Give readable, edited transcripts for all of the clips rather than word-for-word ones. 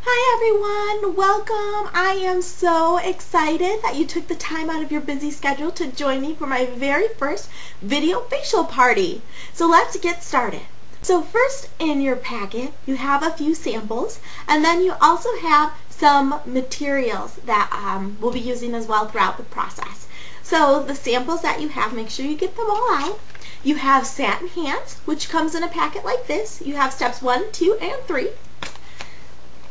Hi everyone, welcome. I am so excited that you took the time out of your busy schedule to join me for my very first video facial party. So let's get started. So first in your packet you have a few samples, and then you also have some materials that we'll be using as well throughout the process. So the samples that you have, make sure you get them all out. You have satin hands, which comes in a packet like this. You have steps 1, 2, and 3.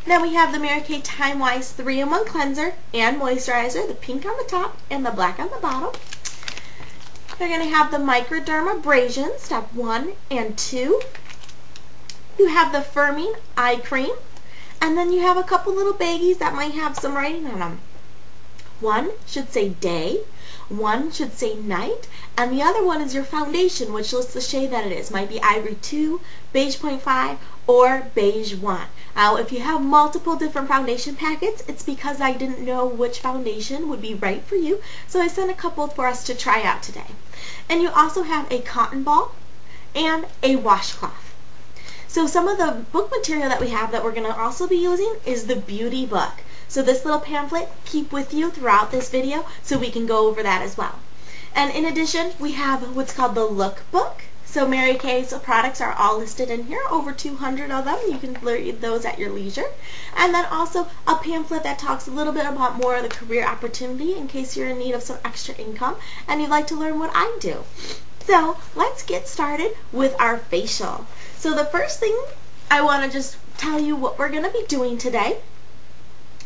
Then we have the Mary Kay Time-Wise 3-in-1 Cleanser and Moisturizer, the pink on the top and the black on the bottom. You're going to have the Microdermabrasion, step 1 and 2. You have the Firming Eye Cream, and then you have a couple little baggies that might have some writing on them. One should say day, one should say night, and the other one is your foundation, which lists the shade that it is. Might be Ivory 2, Beige 0.5, or Beige 1. Now, if you have multiple different foundation packets, it's because I didn't know which foundation would be right for you, so I sent a couple for us to try out today. And you also have a cotton ball and a washcloth. So some of the book material that we have that we're going to also be using is the beauty book. So this little pamphlet, keep with you throughout this video so we can go over that as well. And in addition, we have what's called the lookbook. So Mary Kay's products are all listed in here, over 200 of them. You can read those at your leisure. And then also a pamphlet that talks a little bit about more of the career opportunity in case you're in need of some extra income and you'd like to learn what I do. So let's get started with our facial. So the first thing I want to just tell you what we're going to be doing today.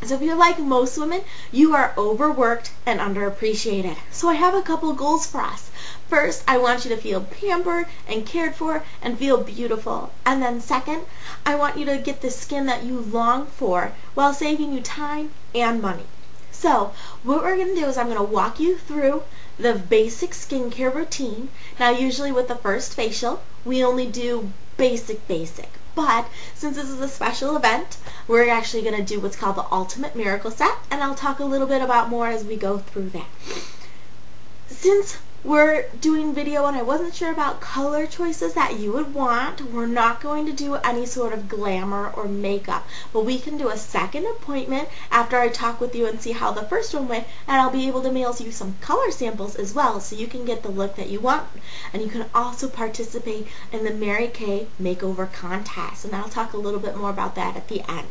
So if you're like most women, you are overworked and underappreciated. So I have a couple goals for us. First, I want you to feel pampered and cared for and feel beautiful. And then second, I want you to get the skin that you long for while saving you time and money. So what we're going to do is I'm going to walk you through the basic skincare routine. Now usually with the first facial, we only do basic. But since this is a special event, we're actually going to do what's called the Ultimate Miracle Set, and I'll talk a little bit about more as we go through that. Since we're doing video and I wasn't sure about color choices that you would want, we're not going to do any sort of glamour or makeup, but we can do a second appointment after I talk with you and see how the first one went, and I'll be able to mail you some color samples as well so you can get the look that you want. And you can also participate in the Mary Kay Makeover Contest, and I'll talk a little bit more about that at the end.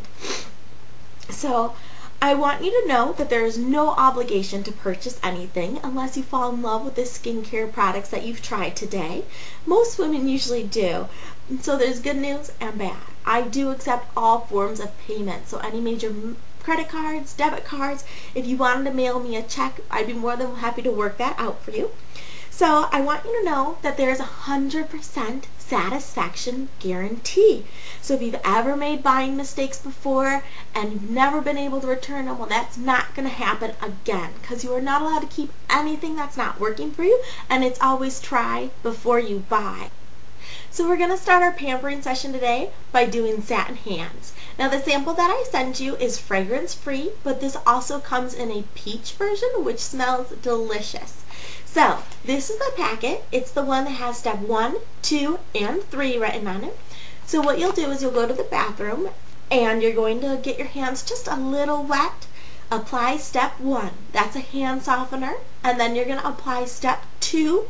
So I want you to know that there is no obligation to purchase anything unless you fall in love with the skincare products that you've tried today. Most women usually do. So there's good news and bad. I do accept all forms of payment. So any major credit cards, debit cards, if you wanted to mail me a check, I'd be more than happy to work that out for you. So I want you to know that there is 100% satisfaction guarantee. So if you've ever made buying mistakes before and you've never been able to return them, well, that's not going to happen again, because you are not allowed to keep anything that's not working for you, and it's always try before you buy. So we're going to start our pampering session today by doing satin hands. Now the sample that I sent you is fragrance free, but this also comes in a peach version which smells delicious. So this is the packet. It's the one that has step 1, 2, and 3 written on it. So what you'll do is you'll go to the bathroom and you're going to get your hands just a little wet. Apply step 1. That's a hand softener. And then you're going to apply step 2.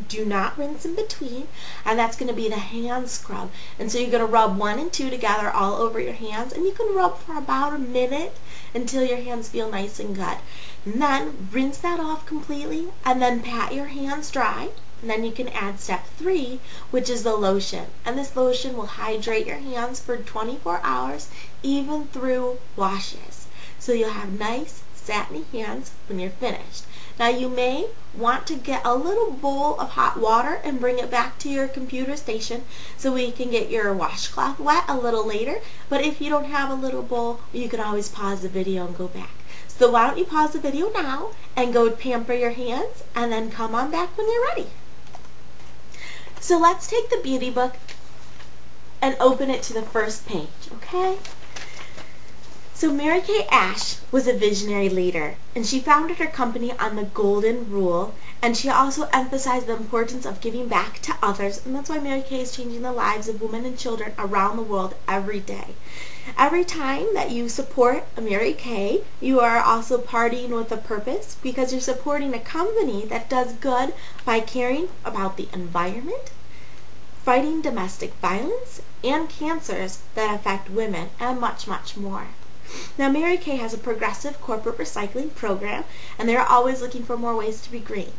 Do not rinse in between, and that's going to be the hand scrub. And so you're going to rub 1 and 2 together all over your hands, and you can rub for about a minute until your hands feel nice and good. And then rinse that off completely, and then pat your hands dry. And then you can add step 3, which is the lotion. And this lotion will hydrate your hands for 24 hours, even through washes. So you'll have nice, satiny hands when you're finished. Now you may want to get a little bowl of hot water and bring it back to your computer station so we can get your washcloth wet a little later. But if you don't have a little bowl, you can always pause the video and go back. So why don't you pause the video now and go pamper your hands, and then come on back when you're ready. So let's take the beauty book and open it to the first page, okay? So Mary Kay Ash was a visionary leader, and she founded her company on the golden rule And she also emphasized the importance of giving back to others, and that's why Mary Kay is changing the lives of women and children around the world every day. Every time that you support a Mary Kay, you are also partying with a purpose, because you're supporting a company that does good by caring about the environment, fighting domestic violence, and cancers that affect women, and much, much more. Now, Mary Kay has a progressive corporate recycling program, and they're always looking for more ways to be green.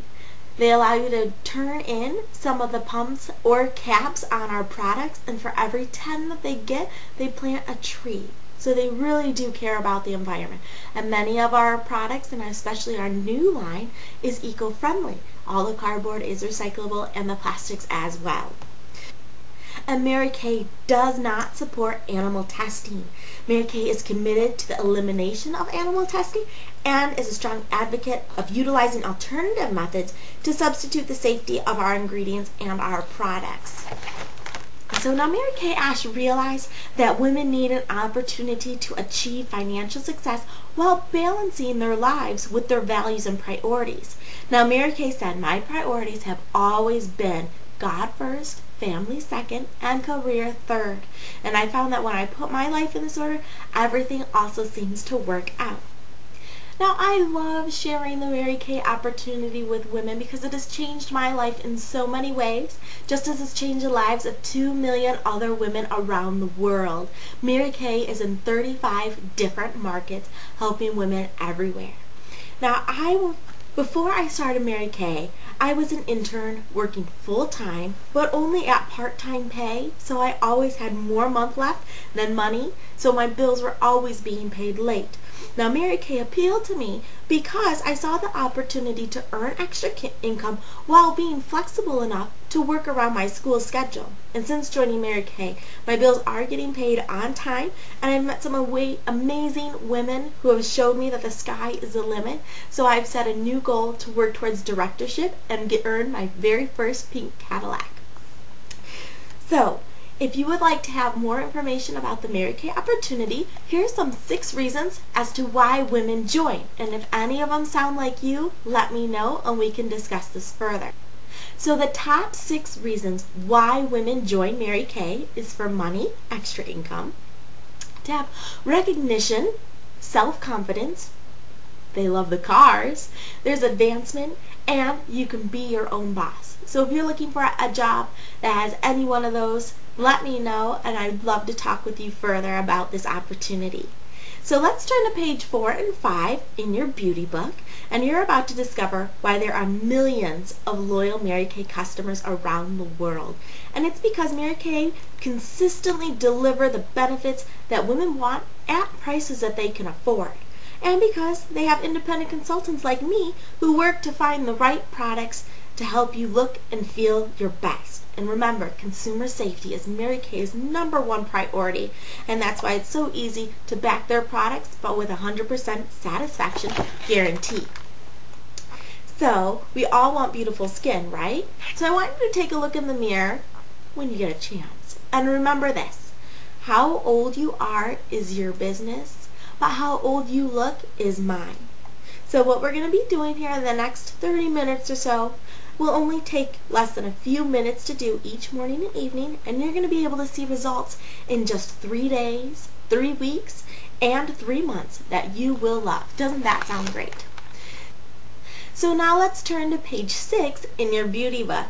They allow you to turn in some of the pumps or caps on our products, and for every 10 that they get, they plant a tree. So they really do care about the environment. And many of our products, and especially our new line, is eco-friendly. All the cardboard is recyclable, and the plastics as well. And Mary Kay does not support animal testing. Mary Kay is committed to the elimination of animal testing and is a strong advocate of utilizing alternative methods to substitute the safety of our ingredients and our products. So now Mary Kay Ash realized that women need an opportunity to achieve financial success while balancing their lives with their values and priorities. Now Mary Kay said, "My priorities have always been God first, family second, and career third. And I found that when I put my life in this order, everything also seems to work out." Now, I love sharing the Mary Kay opportunity with women because it has changed my life in so many ways, just as it's changed the lives of 2 million other women around the world. Mary Kay is in 35 different markets, helping women everywhere. Now, before I started Mary Kay, I was an intern working full-time, but only at part-time pay, so I always had more month left than money, so my bills were always being paid late. Now, Mary Kay appealed to me because I saw the opportunity to earn extra income while being flexible enough to work around my school schedule. And since joining Mary Kay, my bills are getting paid on time, and I've met some amazing women who have showed me that the sky is the limit. So I've set a new goal to work towards directorship and earn my very first pink Cadillac. So, if you would like to have more information about the Mary Kay opportunity, here's some 6 reasons as to why women join. And if any of them sound like you, let me know and we can discuss this further. So the top 6 reasons why women join Mary Kay is for money, extra income, to have recognition, self-confidence, they love the cars, there's advancement, and you can be your own boss. So if you're looking for a job that has any one of those, let me know, and I'd love to talk with you further about this opportunity. So let's turn to page 4 and 5 in your beauty book, and you're about to discover why there are millions of loyal Mary Kay customers around the world. And it's because Mary Kay consistently deliver the benefits that women want at prices that they can afford. And because they have independent consultants like me who work to find the right products to help you look and feel your best. And remember, consumer safety is Mary Kay's #1 priority, and that's why it's so easy to back their products, but with 100% satisfaction guarantee. So, we all want beautiful skin, right? So I want you to take a look in the mirror when you get a chance. And remember this, how old you are is your business, but how old you look is mine. So what we're going to be doing here in the next 30 minutes or so will only take less than a few minutes to do each morning and evening, and you're going to be able to see results in just 3 days, 3 weeks, and 3 months that you will love. Doesn't that sound great? So now let's turn to page 6 in your beauty book.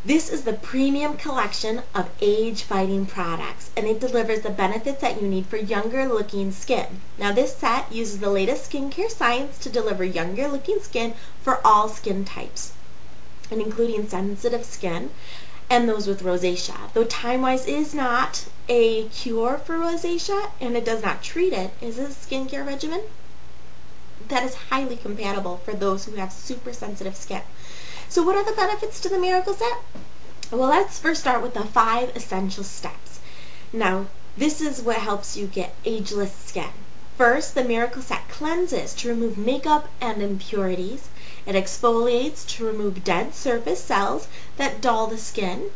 This is the premium collection of age-fighting products, and it delivers the benefits that you need for younger-looking skin. Now this set uses the latest skincare science to deliver younger-looking skin for all skin types, and including sensitive skin and those with rosacea. Though Time-Wise is not a cure for rosacea, and it does not treat it, is a skincare regimen that is highly compatible for those who have super sensitive skin. So what are the benefits to the Miracle Set? Well, let's first start with the 5 essential steps. Now, this is what helps you get ageless skin. First, the Miracle Set cleanses to remove makeup and impurities. It exfoliates to remove dead surface cells that dull the skin.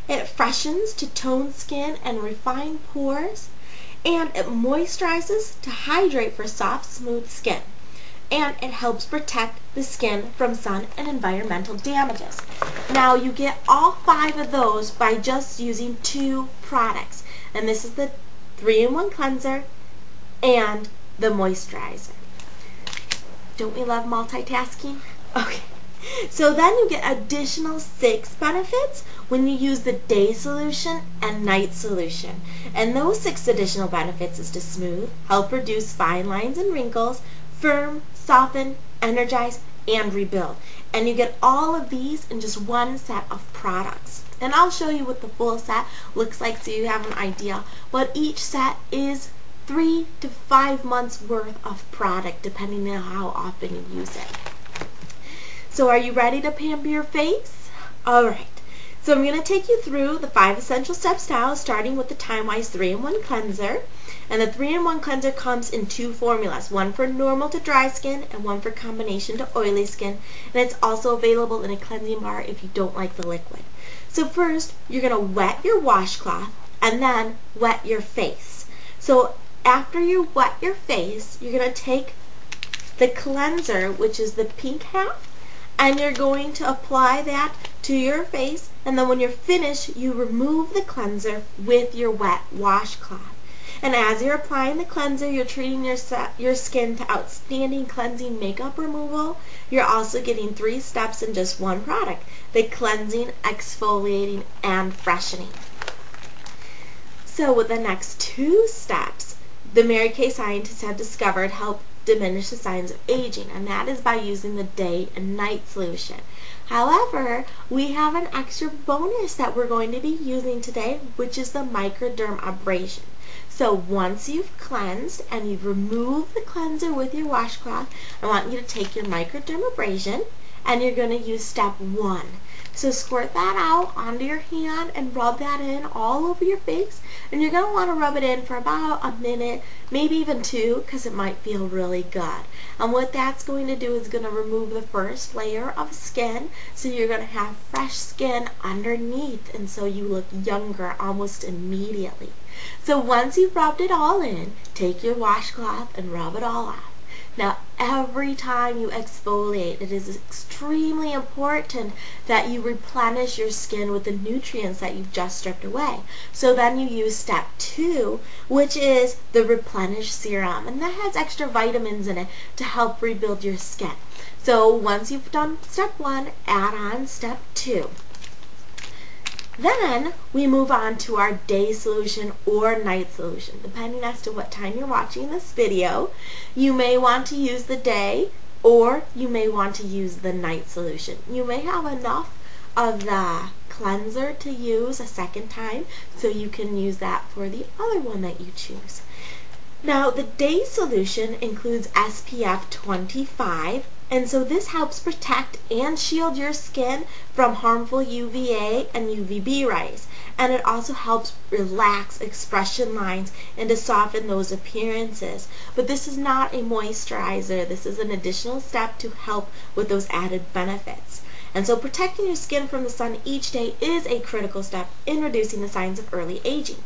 It freshens to tone skin and refine pores. And it moisturizes to hydrate for soft, smooth skin. And it helps protect the skin from sun and environmental damages. Now you get all 5 of those by just using 2 products, and this is the 3-in-1 cleanser and the moisturizer. Don't we love multitasking? Okay. So then you get additional 6 benefits when you use the day solution and night solution. And those 6 additional benefits is to smooth, help reduce fine lines and wrinkles, firm, soften, energize, and rebuild. And you get all of these in just one set of products. And I'll show you what the full set looks like so you have an idea. But each set is 3 to 5 months worth of product depending on how often you use it. So are you ready to pamper your face? Alright, so I'm going to take you through the 5 essential steps now, starting with the Time-Wise 3-in-1 cleanser. And the 3-in-1 cleanser comes in 2 formulas, one for normal to dry skin and one for combination to oily skin. And it's also available in a cleansing bar if you don't like the liquid. So first, you're going to wet your washcloth and then wet your face. So after you wet your face, you're going to take the cleanser, which is the pink half, and you're going to apply that to your face, and then when you're finished, you remove the cleanser with your wet washcloth. And as you're applying the cleanser, you're treating your skin to outstanding cleansing makeup removal. You're also getting 3 steps in just one product: the cleansing, exfoliating, and freshening. So with the next 2 steps, the Mary Kay scientists have discovered help diminish the signs of aging, and that is by using the day and night solution. However, we have an extra bonus that we're going to be using today, which is the microdermabrasion. So once you've cleansed and you've removed the cleanser with your washcloth, I want you to take your microdermabrasion and you're going to use step 1. So squirt that out onto your hand and rub that in all over your face. And you're going to want to rub it in for about a minute, maybe even 2, because it might feel really good. And what that's going to do is going to remove the first layer of skin, so you're going to have fresh skin underneath, and so you look younger almost immediately. So once you've rubbed it all in, take your washcloth and rub it all off. Now, every time you exfoliate, it is extremely important that you replenish your skin with the nutrients that you've just stripped away. So then you use step 2, which is the replenish serum, and that has extra vitamins in it to help rebuild your skin. So once you've done step 1, add on step 2. Then we move on to our day solution or night solution, depending as to what time you're watching this video. You may want to use the day, or you may want to use the night solution. You may have enough of the cleanser to use a second time, so you can use that for the other one that you choose. Now, the day solution includes SPF 25, and so this helps protect and shield your skin from harmful UVA and UVB rays. And it also helps relax expression lines and to soften those appearances. But this is not a moisturizer. This is an additional step to help with those added benefits. And so protecting your skin from the sun each day is a critical step in reducing the signs of early aging.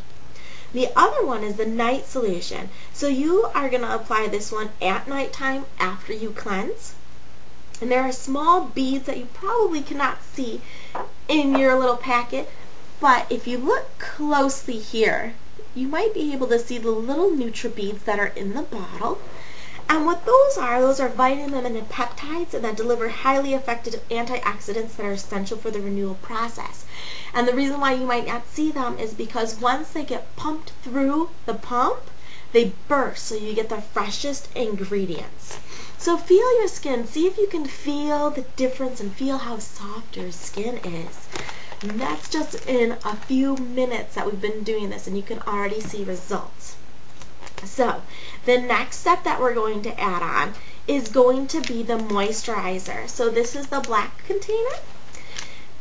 The other one is the night solution. So you are going to apply this one at nighttime after you cleanse. And there are small beads that you probably cannot see in your little packet, but if you look closely here, you might be able to see the little NutriBeads that are in the bottle. And what those are vitamin and peptides that deliver highly effective antioxidants that are essential for the renewal process. And the reason why you might not see them is because once they get pumped through the pump, they burst, so you get the freshest ingredients. So feel your skin. See if you can feel the difference and feel how soft your skin is. And that's just in a few minutes that we've been doing this, and you can already see results. So the next step that we're going to add on is going to be the moisturizer. So this is the black container.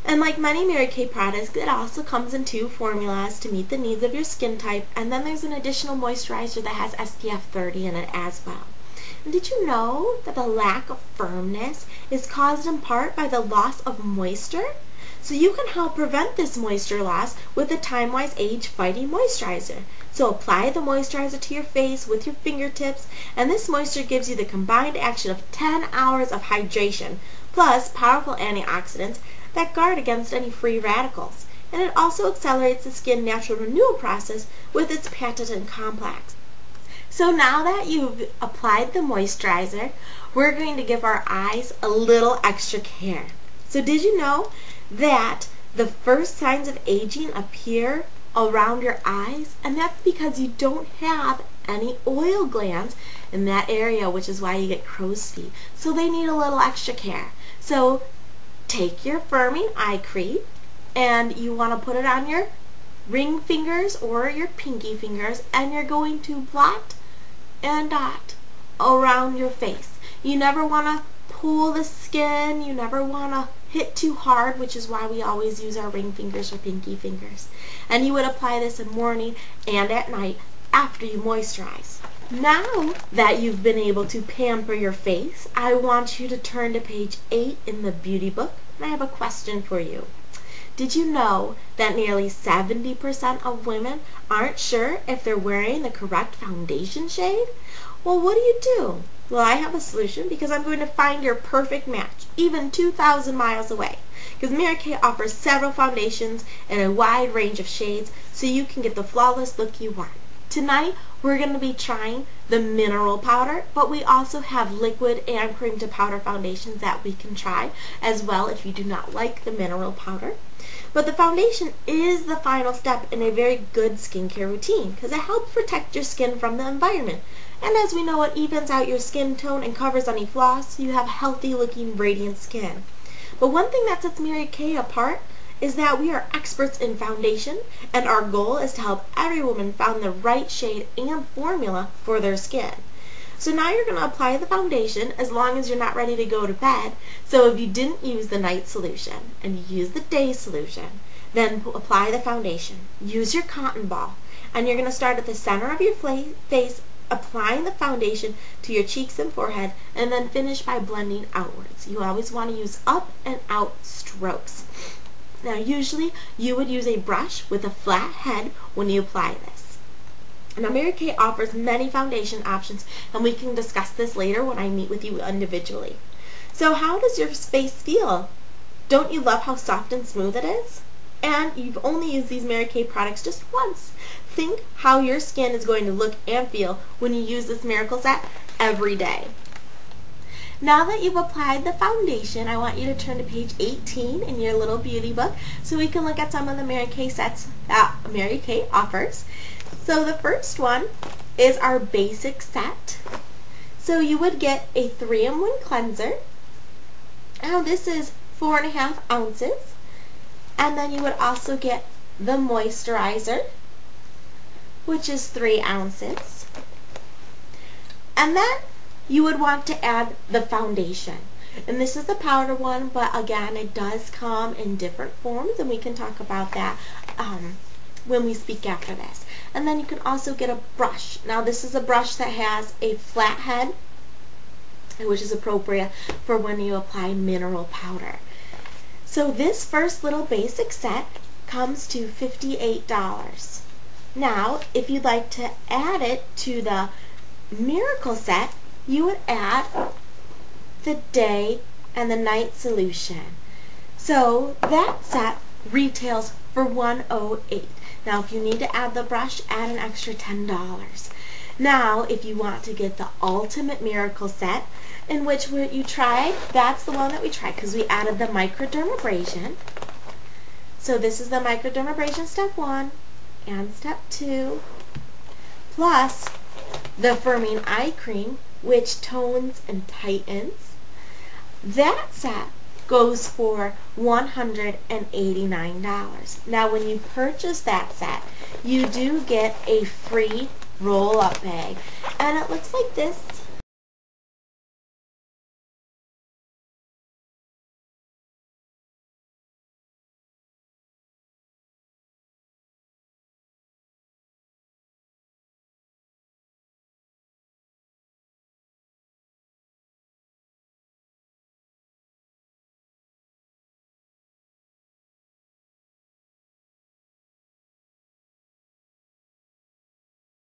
And like many Mary Kay products, it also comes in 2 formulas to meet the needs of your skin type. And then there's an additional moisturizer that has SPF 30 in it as well. And did you know that the lack of firmness is caused in part by the loss of moisture? So you can help prevent this moisture loss with the Time-Wise Age Fighting Moisturizer. So apply the moisturizer to your face with your fingertips, and this moisture gives you the combined action of 10 hours of hydration, plus powerful antioxidants that guard against any free radicals. And it also accelerates the skin natural renewal process with its patented complex. So now that you've applied the moisturizer, we're going to give our eyes a little extra care. So did you know that the first signs of aging appear around your eyes? And that's because you don't have any oil glands in that area, which is why you get crow's feet. So they need a little extra care. So take your firming eye cream, and you want to put it on your ring fingers or your pinky fingers, and you're going to blot and dot around your face. You never want to pull the skin, you never want to hit too hard, which is why we always use our ring fingers or pinky fingers. And you would apply this in the morning and at night after you moisturize. Now that you've been able to pamper your face, I want you to turn to page 8 in the beauty book, and I have a question for you. Did you know that nearly 70% of women aren't sure if they're wearing the correct foundation shade? Well, what do? Well, I have a solution, because I'm going to find your perfect match, even 2,000 miles away. Because Mary Kay offers several foundations in a wide range of shades, so you can get the flawless look you want. Tonight, we're going to be trying the mineral powder, but we also have liquid and cream to powder foundations that we can try as well if you do not like the mineral powder. But the foundation is the final step in a very good skincare routine, because it helps protect your skin from the environment. And as we know, it evens out your skin tone and covers any flaws, so you have healthy looking radiant skin. But one thing that sets Mary Kay apart is that we are experts in foundation, and our goal is to help every woman find the right shade and formula for their skin. So now you're going to apply the foundation as long as you're not ready to go to bed. So if you didn't use the night solution and you use the day solution, then apply the foundation. Use your cotton ball, and you're going to start at the center of your face, applying the foundation to your cheeks and forehead, and then finish by blending outwards. You always want to use up and out strokes. Now usually you would use a brush with a flat head when you apply this. Now Mary Kay offers many foundation options, and we can discuss this later when I meet with you individually. So how does your face feel? Don't you love how soft and smooth it is? And you've only used these Mary Kay products just once. Think how your skin is going to look and feel when you use this miracle set every day. Now that you've applied the foundation, I want you to turn to page 18 in your little beauty book so we can look at some of the Mary Kay sets that Mary Kay offers. So the first one is our basic set. So you would get a 3-in-1 cleanser. Now this is 4.5 ounces. And then you would also get the moisturizer, which is 3 ounces. And then you would want to add the foundation. And this is the powder one, but again, it does come in different forms, and we can talk about that when we speak after this. And then you can also get a brush. Now this is a brush that has a flat head, which is appropriate for when you apply mineral powder. So this first little basic set comes to $58. Now, if you'd like to add it to the miracle set, you would add the day and the night solution. So that set retails for $108. Now if you need to add the brush, add an extra $10. Now if you want to get the ultimate miracle set, in which what you tried, that's the one that we tried, because we added the microdermabrasion. So this is the microdermabrasion step 1 and step 2, plus the firming eye cream, which tones and tightens. That set goes for $189. Now when you purchase that set, you do get a free roll-up bag, and it looks like this.